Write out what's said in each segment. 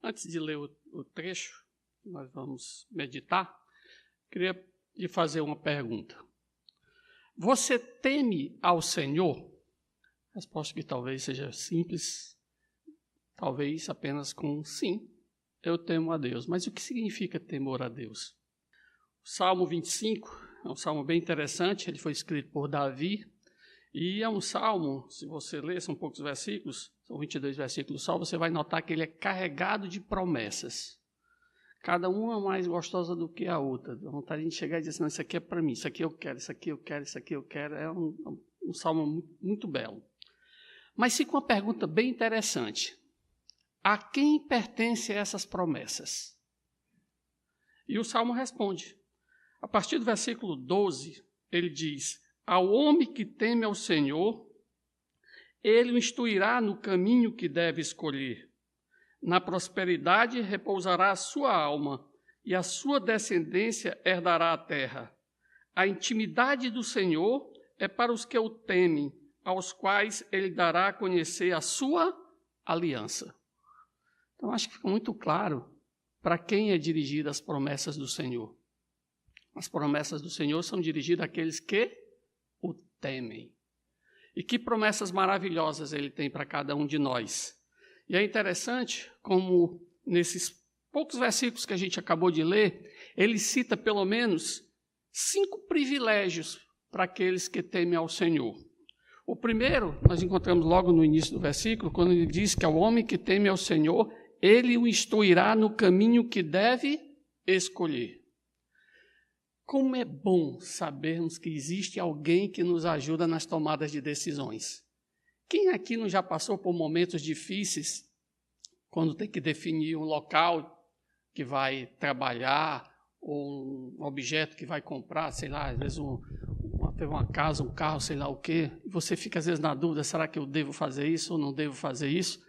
Antes de ler o trecho, nós vamos meditar, queria lhe fazer uma pergunta. Você teme ao Senhor? Resposta que talvez seja simples, talvez apenas com sim, eu temo a Deus. Mas o que significa temor a Deus? O Salmo 25 é um salmo bem interessante, ele foi escrito por Davi, e é um salmo, se você ler, são poucos versículos, são 22 versículos só, você vai notar que ele é carregado de promessas. Cada uma mais gostosa do que a outra. Dá vontade de chegar e dizer assim, não, isso aqui é para mim, isso aqui eu quero, isso aqui eu quero, isso aqui eu quero. É um salmo muito, muito belo. Mas fica uma pergunta bem interessante. A quem pertencem essas promessas? E o salmo responde. A partir do versículo 12, ele diz, ao homem que teme ao Senhor, ele o instruirá no caminho que deve escolher. Na prosperidade repousará a sua alma, e a sua descendência herdará a terra. A intimidade do Senhor é para os que o temem, aos quais ele dará a conhecer a sua aliança. Então, acho que fica muito claro para quem é dirigida as promessas do Senhor. As promessas do Senhor são dirigidas àqueles que o temem. E que promessas maravilhosas ele tem para cada um de nós. E é interessante como nesses poucos versículos que a gente acabou de ler, ele cita pelo menos 5 privilégios para aqueles que temem ao Senhor. O primeiro, nós encontramos logo no início do versículo, quando ele diz que ao homem que teme ao Senhor, ele o instruirá no caminho que deve escolher. Como é bom sabermos que existe alguém que nos ajuda nas tomadas de decisões. Quem aqui não já passou por momentos difíceis, quando tem que definir um local que vai trabalhar, ou um objeto que vai comprar, sei lá, às vezes uma casa, um carro, sei lá o quê, e você fica às vezes na dúvida, será que eu devo fazer isso ou não devo fazer isso?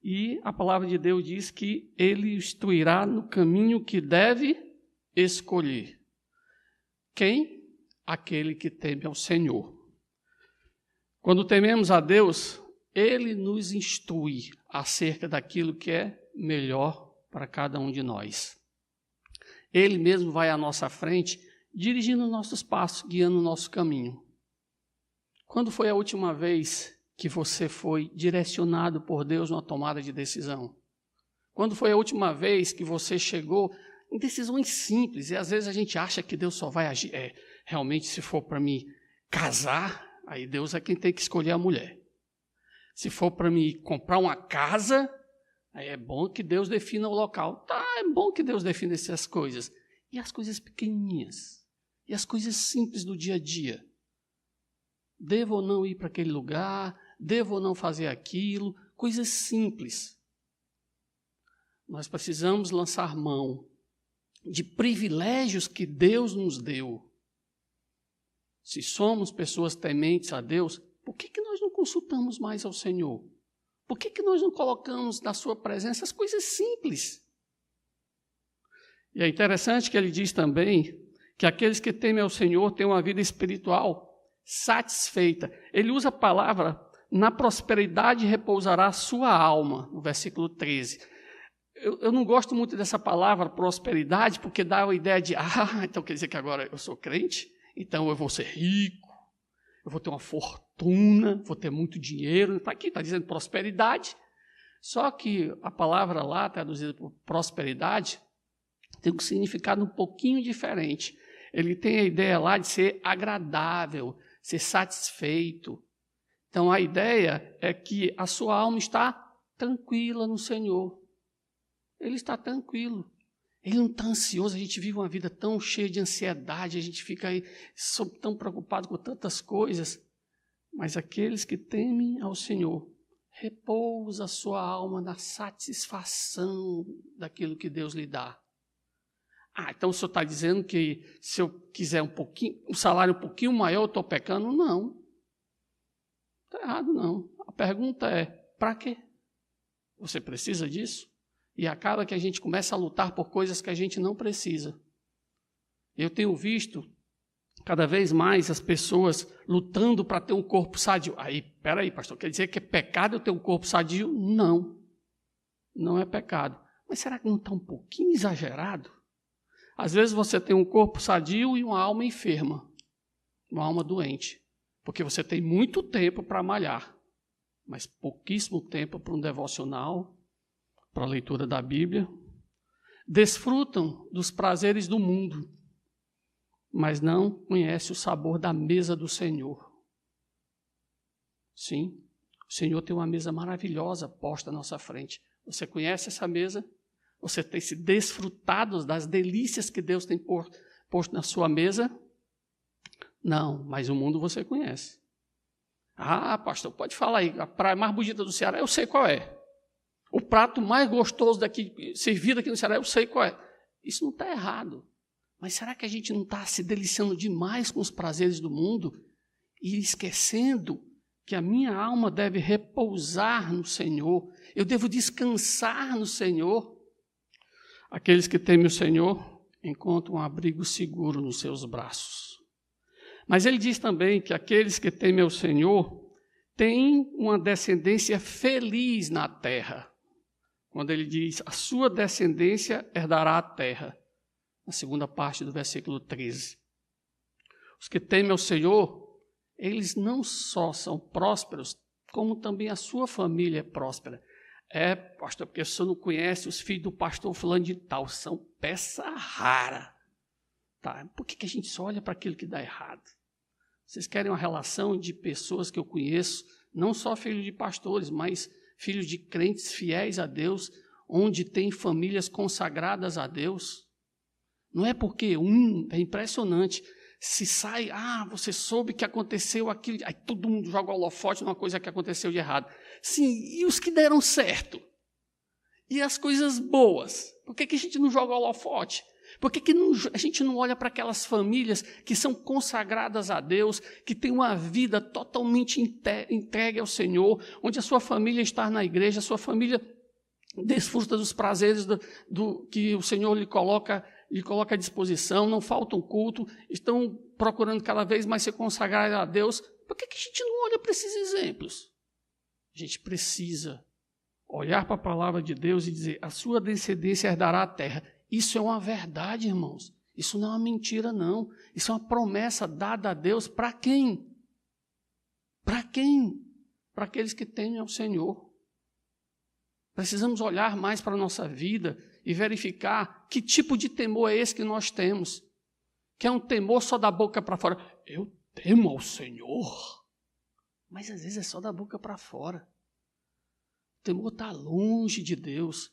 E a palavra de Deus diz que ele instruirá no caminho que deve escolher. Quem? Aquele que teme ao Senhor. Quando tememos a Deus, ele nos instrui acerca daquilo que é melhor para cada um de nós. Ele mesmo vai à nossa frente, dirigindo os nossos passos, guiando o nosso caminho. Quando foi a última vez que você foi direcionado por Deus numa tomada de decisão? Quando foi a última vez que você chegou em decisões simples, e às vezes a gente acha que Deus só vai agir, realmente se for para me casar, aí Deus é quem tem que escolher a mulher. Se for para me comprar uma casa, aí é bom que Deus defina o local. Tá, é bom que Deus defina essas coisas. E as coisas pequenininhas, e as coisas simples do dia a dia. Devo ou não ir para aquele lugar, devo ou não fazer aquilo, coisas simples. Nós precisamos lançar mão de privilégios que Deus nos deu. Se somos pessoas tementes a Deus, por que nós não consultamos mais ao Senhor? Por que nós não colocamos na sua presença as coisas simples? E é interessante que ele diz também que aqueles que temem ao Senhor têm uma vida espiritual satisfeita. Ele usa a palavra, na prosperidade repousará a sua alma, no versículo 13. Eu não gosto muito dessa palavra prosperidade, porque dá a ideia de, então quer dizer que agora eu sou crente, então eu vou ser rico, eu vou ter uma fortuna, vou ter muito dinheiro. Está aqui, está dizendo prosperidade. Só que a palavra lá, traduzida por prosperidade, tem um significado um pouquinho diferente. Ele tem a ideia lá de ser agradável, ser satisfeito. Então a ideia é que a sua alma está tranquila no Senhor. Ele está tranquilo. Ele não está ansioso. A gente vive uma vida tão cheia de ansiedade, a gente fica aí tão preocupado com tantas coisas. Mas aqueles que temem ao Senhor, repousa a sua alma na satisfação daquilo que Deus lhe dá. Então o senhor está dizendo que se eu quiser um salário um pouquinho maior, eu estou pecando? Não. Está errado, não. A pergunta é, para quê? Você precisa disso? E acaba que a gente começa a lutar por coisas que a gente não precisa. Eu tenho visto cada vez mais as pessoas lutando para ter um corpo sadio. Peraí, pastor, quer dizer que é pecado eu ter um corpo sadio? Não, não é pecado. Mas será que não está um pouquinho exagerado? Às vezes você tem um corpo sadio e uma alma enferma, uma alma doente, porque você tem muito tempo para malhar, mas pouquíssimo tempo para um devocional, para a leitura da Bíblia. Desfrutam dos prazeres do mundo, mas não conhecem o sabor da mesa do Senhor. Sim, o Senhor tem uma mesa maravilhosa posta à nossa frente. Você conhece essa mesa? Você tem se desfrutado das delícias que Deus tem posto na sua mesa? Não, mas o mundo você conhece. Ah, pastor, pode falar aí, a praia mais bonita do Ceará, eu sei qual é. O prato mais gostoso daqui, servido aqui no Ceará, eu sei qual é. Isso não está errado. Mas será que a gente não está se deliciando demais com os prazeres do mundo e esquecendo que a minha alma deve repousar no Senhor? Eu devo descansar no Senhor. Aqueles que temem o Senhor encontram um abrigo seguro nos seus braços. Mas ele diz também que aqueles que temem o Senhor têm uma descendência feliz na terra. Quando ele diz, a sua descendência herdará a terra. Na segunda parte do versículo 13. Os que temem ao Senhor, eles não só são prósperos, como também a sua família é próspera. É, pastor, porque o senhor não conhece os filhos do pastor fulano de tal, são peça rara. Tá? Por que a gente só olha para aquilo que dá errado? Vocês querem uma relação de pessoas que eu conheço, não só filhos de pastores, mas filhos de crentes fiéis a Deus, onde tem famílias consagradas a Deus? Não é porque é impressionante, se sai, você soube que aconteceu aquilo, aí todo mundo joga o holofote numa coisa que aconteceu de errado. Sim, e os que deram certo? E as coisas boas? Por que a gente não joga o holofote? Por que a gente não olha para aquelas famílias que são consagradas a Deus, que têm uma vida totalmente entregue ao Senhor, onde a sua família está na igreja, a sua família desfruta dos prazeres do que o Senhor lhe coloca à disposição, não faltam culto, estão procurando cada vez mais se consagrar a Deus. Por que a gente não olha para esses exemplos? A gente precisa olhar para a palavra de Deus e dizer, a sua descendência herdará a terra. Isso é uma verdade, irmãos. Isso não é uma mentira, não. Isso é uma promessa dada a Deus para quem? Para quem? Para aqueles que temem ao Senhor. Precisamos olhar mais para a nossa vida e verificar que tipo de temor é esse que nós temos. Que é um temor só da boca para fora. Eu temo ao Senhor. Mas às vezes é só da boca para fora. O temor está longe de Deus.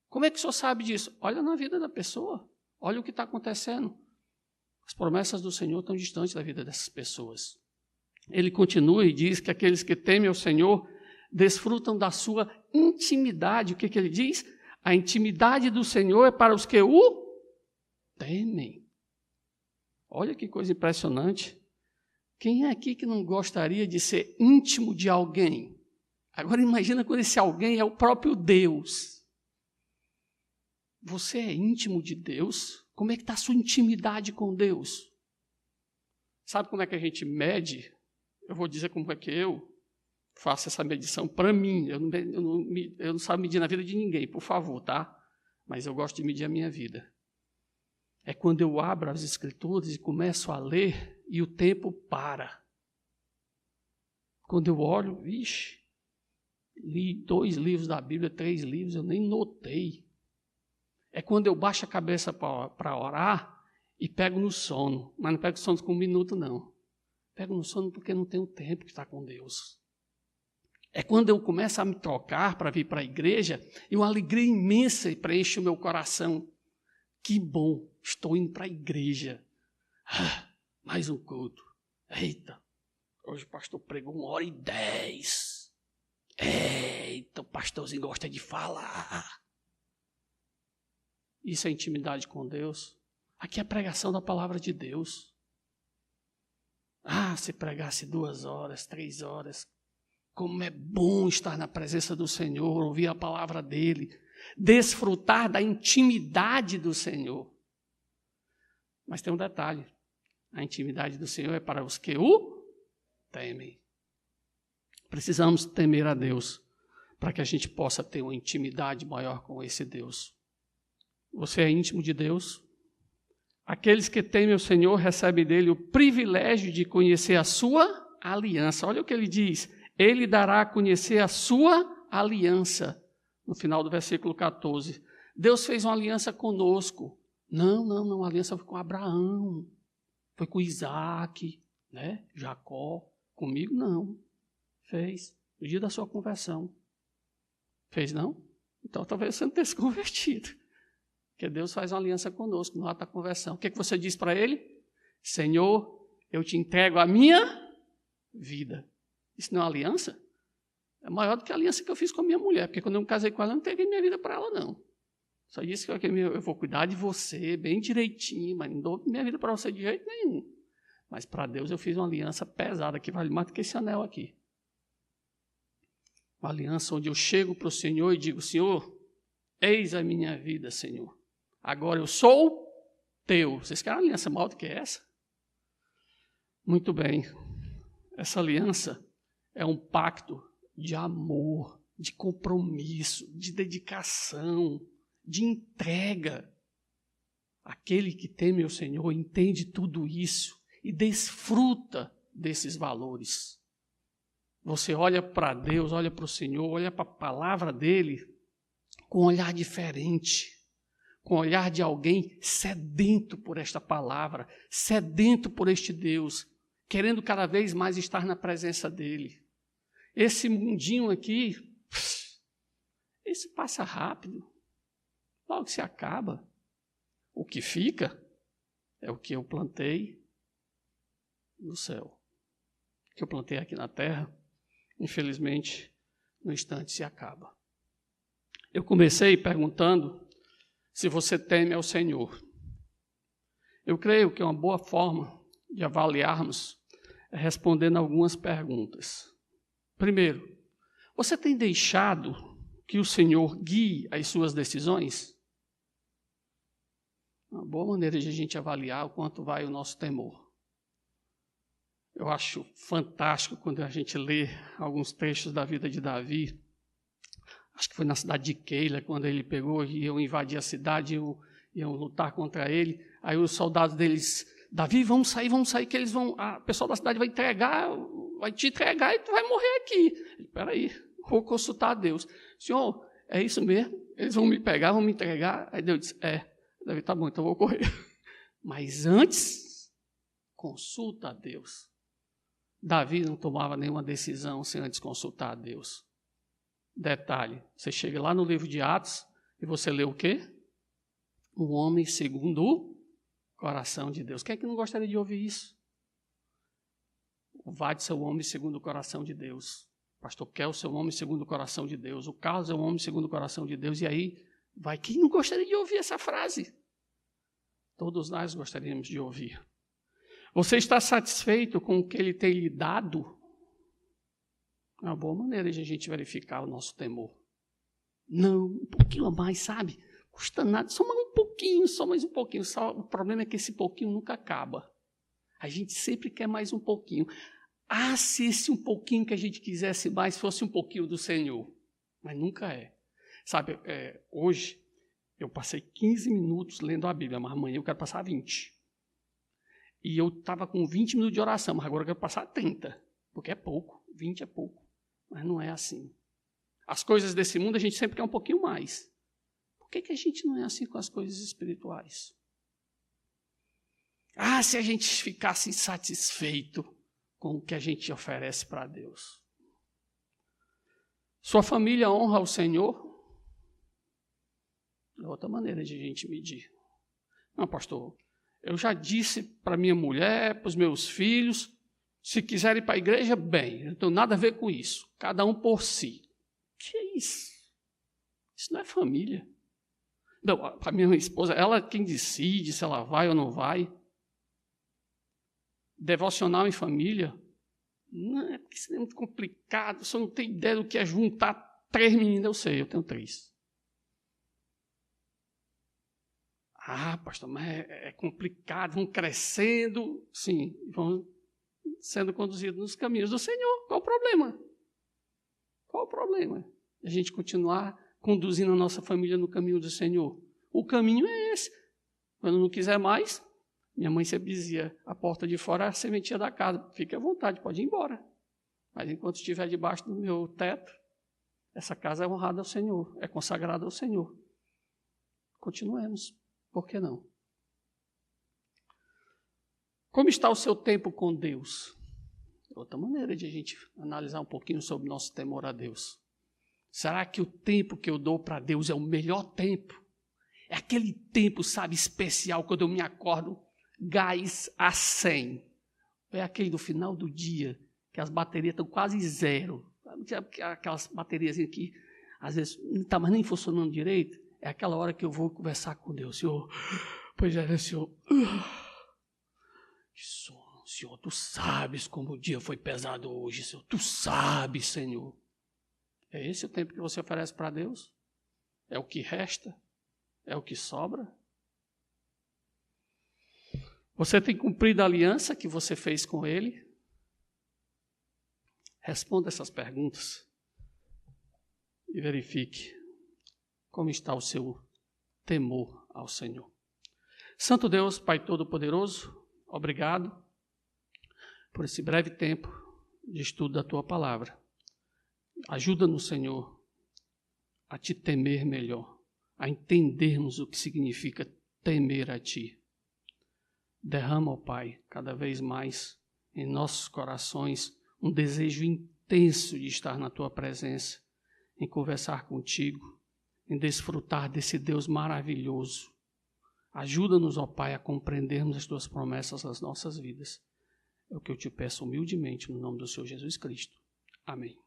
Como é que o senhor sabe disso? Olha na vida da pessoa. Olha o que está acontecendo. As promessas do Senhor estão distantes da vida dessas pessoas. Ele continua e diz que aqueles que temem ao Senhor desfrutam da sua intimidade. O que ele diz? A intimidade do Senhor é para os que o temem. Olha que coisa impressionante. Quem é aqui que não gostaria de ser íntimo de alguém? Agora imagina quando esse alguém é o próprio Deus. Você é íntimo de Deus? Como é que está a sua intimidade com Deus? Sabe como é que a gente mede? Eu vou dizer como é que eu faço essa medição para mim. Eu não sabe medir na vida de ninguém, por favor, tá? Mas eu gosto de medir a minha vida. É quando eu abro as Escrituras e começo a ler e o tempo para. Quando eu olho, li 2 livros da Bíblia, 3 livros, eu nem notei. É quando eu baixo a cabeça para orar e pego no sono. Mas não pego sono com 1 minuto, não. Pego no sono porque não tenho tempo de estar com Deus. É quando eu começo a me trocar para vir para a igreja e uma alegria imensa preenche o meu coração. Que bom, estou indo para a igreja. Mais um culto. Eita, hoje o pastor pregou 1h10. Eita, o pastorzinho gosta de falar. Isso é intimidade com Deus. Aqui é a pregação da palavra de Deus. Se pregasse 2 horas, 3 horas, como é bom estar na presença do Senhor, ouvir a palavra dEle, desfrutar da intimidade do Senhor. Mas tem um detalhe, a intimidade do Senhor é para os que o temem. Precisamos temer a Deus para que a gente possa ter uma intimidade maior com esse Deus. Você é íntimo de Deus? Aqueles que temem o Senhor recebem dele o privilégio de conhecer a sua aliança. Olha o que ele diz. Ele dará a conhecer a sua aliança. No final do versículo 14. Deus fez uma aliança conosco. Não. A aliança foi com Abraão. Foi com Isaac, né? Jacó. Comigo, não. Fez. No dia da sua conversão. Fez, não? Então, talvez você não tenha se convertido. Porque Deus faz uma aliança conosco no ato da conversão. O que você diz para ele? Senhor, eu te entrego a minha vida. Isso não é uma aliança? É maior do que a aliança que eu fiz com a minha mulher. Porque quando eu me casei com ela, eu não entreguei minha vida para ela, não. Só disse que eu vou cuidar de você bem direitinho, mas não dou minha vida para você de jeito nenhum. Mas para Deus eu fiz uma aliança pesada, que vale mais do que esse anel aqui. Uma aliança onde eu chego para o Senhor e digo, Senhor, eis a minha vida, Senhor. Agora eu sou teu. Vocês querem uma aliança maior do que essa? Muito bem. Essa aliança é um pacto de amor, de compromisso, de dedicação, de entrega. Aquele que teme o Senhor entende tudo isso e desfruta desses valores. Você olha para Deus, olha para o Senhor, olha para a palavra dele com um olhar diferente, com o olhar de alguém sedento por esta palavra, sedento por este Deus, querendo cada vez mais estar na presença dele. Esse mundinho aqui, esse passa rápido, logo se acaba. O que fica é o que eu plantei no céu. O que eu plantei aqui na terra, infelizmente, no instante se acaba. Eu comecei perguntando se você teme ao Senhor. Eu creio que uma boa forma de avaliarmos é respondendo algumas perguntas. Primeiro, você tem deixado que o Senhor guie as suas decisões? Uma boa maneira de a gente avaliar o quanto vai o nosso temor. Eu acho fantástico quando a gente lê alguns trechos da vida de Davi. Acho que foi na cidade de Keila, quando ele pegou e iam invadir a cidade, iam lutar contra ele. Aí os soldados deles, Davi, vamos sair, que eles vão, a pessoa da cidade vai te entregar e tu vai morrer aqui. Espera aí, vou consultar a Deus. Senhor, é isso mesmo? Eles vão me pegar, vão me entregar? Aí Deus disse, Davi, tá bom, então eu vou correr. Mas antes, consulta a Deus. Davi não tomava nenhuma decisão sem antes consultar a Deus. Detalhe, você chega lá no livro de Atos e você lê o quê? Um homem segundo o coração de Deus. Quem é que não gostaria de ouvir isso? O Vade é o homem segundo o coração de Deus. O pastor Kelso é o homem segundo o coração de Deus. O Carlos é o homem segundo o coração de Deus. E aí, quem não gostaria de ouvir essa frase? Todos nós gostaríamos de ouvir. Você está satisfeito com o que ele tem lhe dado? É uma boa maneira de a gente verificar o nosso temor. Não, um pouquinho a mais, sabe? Custa nada, só mais um pouquinho, só mais um pouquinho. Só, o problema é que esse pouquinho nunca acaba. A gente sempre quer mais um pouquinho. Ah, se esse um pouquinho que a gente quisesse mais fosse um pouquinho do Senhor. Mas nunca é. Sabe, hoje eu passei 15 minutos lendo a Bíblia, mas amanhã eu quero passar 20. E eu estava com 20 minutos de oração, mas agora eu quero passar 30, porque é pouco, 20 é pouco. Mas não é assim. As coisas desse mundo a gente sempre quer um pouquinho mais. Por que a gente não é assim com as coisas espirituais? Ah, se a gente ficasse insatisfeito com o que a gente oferece para Deus. Sua família honra o Senhor? É outra maneira de a gente medir. Não, pastor, eu já disse para minha mulher, para os meus filhos, se quiserem ir para a igreja, bem, não tenho nada a ver com isso. Cada um por si. Que é isso? Isso não é família. Não, para minha esposa, ela quem decide se ela vai ou não vai. Devocional em família. Não, é porque isso é muito complicado. Você não tem ideia do que é juntar 3 meninas. Eu sei, eu tenho 3. Ah, pastor, mas é complicado. Vão crescendo. Sim, vão sendo conduzidos nos caminhos do Senhor. Qual o problema? Qual o problema? a gente continuar conduzindo a nossa família no caminho do Senhor. O caminho é esse. Quando não quiser mais, minha mãe sempre dizia, a porta de fora é a sementinha da casa. Fique à vontade, pode ir embora. Mas enquanto estiver debaixo do meu teto, essa casa é honrada ao Senhor, é consagrada ao Senhor. Continuemos, por que não? Como está o seu tempo com Deus? Outra maneira de a gente analisar um pouquinho sobre o nosso temor a Deus. Será que o tempo que eu dou para Deus é o melhor tempo? É aquele tempo, sabe, especial, quando eu me acordo, gás a 100. É aquele do final do dia, que as baterias estão quase zero. Aquelas baterias que às vezes não está mais nem funcionando direito. É aquela hora que eu vou conversar com Deus. Senhor, pois é, Senhor. Senhor, tu sabes como o dia foi pesado hoje, Senhor. Tu sabes, Senhor. É esse o tempo que você oferece para Deus? É o que resta? É o que sobra? Você tem cumprido a aliança que você fez com Ele? Responda essas perguntas e verifique como está o seu temor ao Senhor. Santo Deus, Pai Todo-Poderoso, obrigado por esse breve tempo de estudo da Tua Palavra. Ajuda-nos, Senhor, a Te temer melhor, a entendermos o que significa temer a Ti. Derrama, ó Pai, cada vez mais em nossos corações um desejo intenso de estar na Tua presença, em conversar contigo, em desfrutar desse Deus maravilhoso. Ajuda-nos, ó Pai, a compreendermos as Tuas promessas nas nossas vidas. É o que eu te peço humildemente no nome do Senhor Jesus Cristo. Amém.